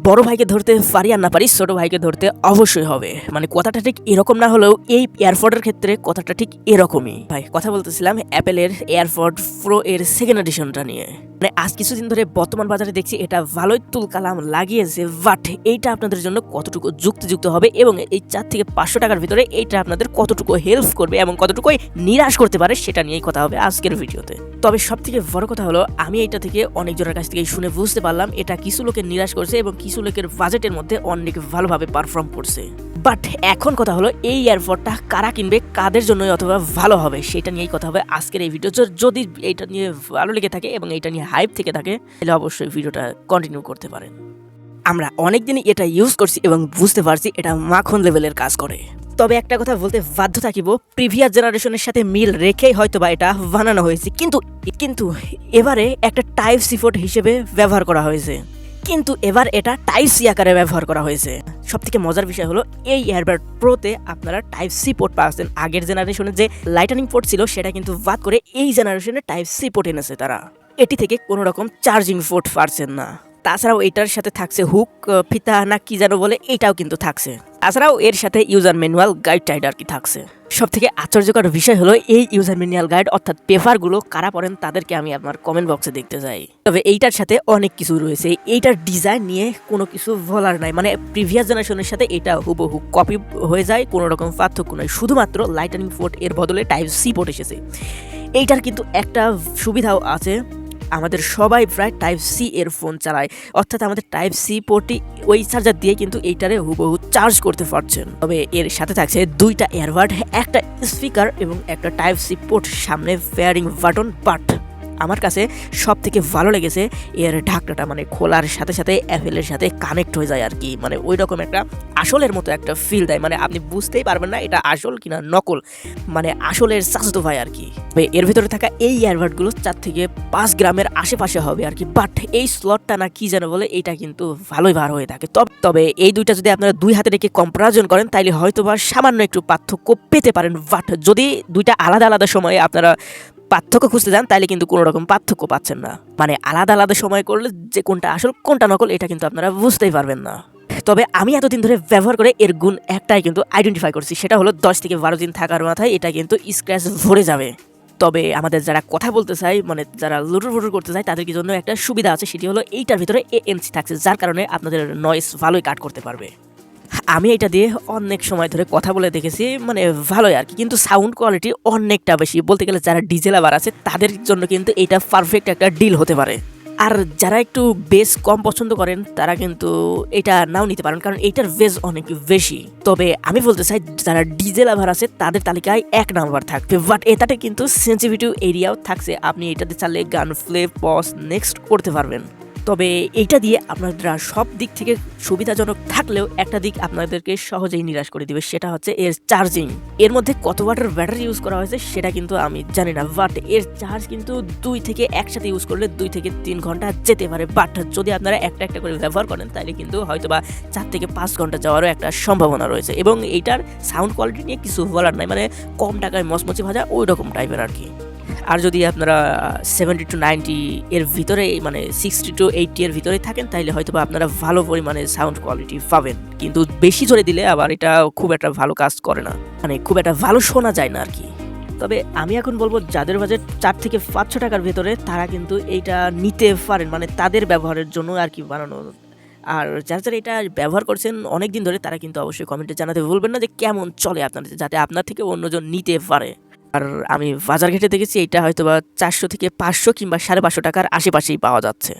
বড় ভাইকে ধরতে পারি আর না পারি, ছোট ভাইকে ধরতে অবশ্যই হবে। মানে কথাটা ঠিক এরকম না হলেও এই এয়ারপডের ক্ষেত্রে কথাটা ঠিক এরকমই। ভাই কথা বলতেছিলাম অ্যাপেলের এয়ারপড প্রো এর সেকেন্ড এডিশনটা নিয়ে। মানে আজ কিছুদিন ধরে বর্তমান বাজারে দেখছি এটা ভালোই তুলকালাম লাগিয়েছে, বাট এইটা আপনাদের জন্য কতটুকু যুক্তিযুক্ত হবে এবং এই 4 থেকে 500 টাকার ভিতরে এইটা আপনাদের কতটুকু হেল্প করবে এবং কতটুকু নিরাশ করতে পারে সেটা নিয়েই কথা হবে আজকের ভিডিওতে। তবে সব থেকে বড় কথা হলো আমি এইটা থেকে অনেকজনের কাছ থেকে শুনে বুঝতে পারলাম এটা কিছু লোকের নিরাশ করছে এবং কিছু লোকের বাজেটের মধ্যে অনেক ভালোভাবে পারফর্ম করছে। বাট এখন কথা হলো এই এয়ারপডটা কারা কিনবে, কাদের জন্য অথবা ভালো হবে সেটা নিয়েই কথা হবে আজকের এই ভিডিও। যদি এইটা নিয়ে ভালো লেগে থাকে এবং এইটা নিয়ে হাইপ থেকে থাকে তাহলে অবশ্যই ভিডিওটা কন্টিনিউ করতে পারেন। আমরা অনেকদিনই এটা ইউজ করছি এবং বুঝতে পারছি এটা মাখন লেভেলের কাজ করে। তবে একটা কথা বলতে বাধ্য থাকিব, প্রিভিয়াস জেনারেশনের সাথে মিল রেখেই হয়তো বা এটা বানানো হয়েছে, কিন্তু এবারে একটা টাইপ সি পোর্ট হিসেবে ব্যবহার করা হয়েছে, কিন্তু এবার এটা টাইপ সি আকারে ব্যবহার করা হয়েছে। সবথেকে মজার বিষয় হলো এই এয়ারবাড প্রোতে আপনারা টাইপ সি পোর্ট পাচ্ছেন। আগের জেনারেশনে যে লাইটনিং পোর্ট ছিল সেটা কিন্তু বাদ করে এই জেনারেশনে টাইপ সি পোর্ট এনেছে তারা। এটি থেকে কোনো রকম চার্জিং পোর্ট পাচ্ছেন না। তাছাড়াও এটার সাথে থাকছে হুক, ফিতা না কি যেন বলে, এটাও কিন্তু থাকছে। তাছাড়াও এর সাথে ইউজার ম্যানুয়াল গাইড টাইড আর কি থাকছে। সব থেকে আশ্চর্যকর বিষয় হলো এই ইউজার ম্যানুয়াল গাইড অর্থাৎ পেপারগুলো কারা পড়েন তাদেরকে আমি আপনার কমেন্ট বক্সে দেখতে চাই। তবে এইটার সাথে অনেক কিছু রয়েছে, এইটার ডিজাইন নিয়ে কোনো কিছু বলার নাই। মানে প্রিভিয়াস জেনারেশনের সাথে এটা হুবহু কপি হয়ে যায়, কোনো রকম পার্থক্য নয়, শুধুমাত্র লাইটনিং পোর্ট এর বদলে টাইপ সি পোর্ট এসেছে। এইটার কিন্তু একটা সুবিধাও আছে, আমাদের সবাই প্রায় টাইপ সি এর ফোন চালায়, অর্থাৎ আমাদের টাইপ সি পোর্টই ওই চার্জার দিয়ে কিন্তু এইটারে হুবহু চার্জ করতে পারছেন। তবে এর সাথে থাকছে 2টা এয়ারবাড, একটা স্পিকার এবং একটা টাইপ সি পোর্ট, সামনে পেয়ারিং বাটন। বাট আমার কাছে সব থেকে ভালো লেগেছে এর ঢাকনাটা, মানে খোলার সাথে সাথে অ্যাপেলের সাথে কানেক্ট হয়ে যায় আর কি। মানে ওই রকম একটা আসলের মতো একটা ফিল দেয়, মানে আপনি বুঝতেই পারবেন না এটা আসল কিনা নকল, মানে আসলের চাচাতো ভাই আর কি। এর ভিতরে থাকা এই এয়ারবাডগুলো 4 থেকে 5 গ্রামের আশেপাশে হবে আর কি। বাট এই স্লটটা না কি যেন বলে, এটা কিন্তু ভালোই বার হয়ে থাকে। তবে এই দুইটা যদি আপনারা দুই হাতে রেখে কম্পারিজন করেন তাইলে হয়তো বা সামান্য একটু পার্থক্য পেতে পারেন। বাট যদি দুইটা আলাদা আলাদা সময়ে আপনারা পার্থক্য খুঁজতে যান তাহলে কিন্তু কোনো রকম পার্থক্য পাচ্ছেন না। মানে আলাদা আলাদা সময় করলে যে কোনটা আসল কোনটা নকল এটা কিন্তু আপনারা বুঝতেই পারবেন না। তবে আমি এতদিন ধরে ব্যবহার করে এর গুণ একটাই কিন্তু আইডেন্টিফাই করছি, সেটা হলো 10 থেকে 12 দিন থাকার মাথায় এটা কিন্তু স্ক্র্যাচ ভরে যাবে। তবে আমাদের যারা কথা বলতে চায়, মানে যারা লুটুর ফুটুর করতে চায় তাদের জন্য একটা সুবিধা আছে, সেটি হলো এইটার ভিতরে ANC থাকছে, যার কারণে আপনাদের নয়েজ ভালোই কাট করতে পারবে। আমি এটা দিয়ে অনেক সময় ধরে কথা বলে দেখেছি, মানে ভালোই আর কি, কিন্তু সাউন্ড কোয়ালিটি অনেকটা বেশি। বলতে গেলে যারা ডিজে লাভার আছে তাদের জন্য কিন্তু এটা পারফেক্ট একটা ডিল হতে পারে। আর যারা একটু বেস কম পছন্দ করেন তারা কিন্তু এটা নাও নিতে পারেন, কারণ এইটার বেস অনেক বেশি। তবে আমি বলতে চাই যারা ডিজে লাভার আছে তাদের তালিকায় 1 নাম্বার থাকবে। বাট এটাতে কিন্তু সেন্সিটিভ এরিয়াও থাকছে, আপনি এটাতে চাইলে গান প্লে পজ নেক্সট করতে পারবেন। তবে এইটা দিয়ে আপনারা সব দিক থেকে সুবিধাজনক থাকলেও একটা দিক আপনাদেরকে সহজেই নিরাশ করে দিবে, সেটা হচ্ছে এর চার্জিং। এর মধ্যে কত ওয়াটের ব্যাটারি ইউজ করা হয়েছে সেটা কিন্তু আমি জানি না, বাট এর চার্জ কিন্তু 2 থেকে একসাথে ইউজ করলে 2 থেকে 3 ঘন্টা যেতে পারে। বাট যদি আপনারা একটা একটা করে ব্যবহার করেন তাহলে কিন্তু হয়তো বা 4 থেকে 5 ঘন্টা যাওয়ারও একটা সম্ভাবনা রয়েছে। এবং এইটার সাউন্ড কোয়ালিটি নিয়ে কিছু বলার নাই, মানে কম টাকায় মচমচি ভাজা ওই রকম টাইপের আর কি। আর যদি আপনারা 70 to 90 এর ভিতরে, মানে 60 to 80 এর ভিতরে থাকেন তাহলে হয়তো বা আপনারা ভালো পরিমাণে সাউন্ড কোয়ালিটি পাবেন, কিন্তু বেশি জোরে দিলে আবার এটা খুব একটা ভালো কাজ করে না, মানে খুব একটা ভালো শোনা যায় না আর কি। তবে আমি এখন বলবো যাদের বাজেট 4 থেকে 500 টাকার ভিতরে তারা কিন্তু এইটা নিতে পারেন, মানে তাদের ব্যবহারের জন্য আর কি বানানো। আর যারা এটা ব্যবহার করছেন অনেক দিন ধরে তারা কিন্তু অবশ্যই কমেন্টে জানাতে ভুলবেন না যে কেমন চলে আপনাদের, যাতে আপনার থেকে অন্যজন নিতে পারে। আর আমি বাজার ঘেটে দেখেছি এটা হয়তো বা 400 থেকে 500 কিংবা 550 টাকার আশেপাশেই পাওয়া যাচ্ছে।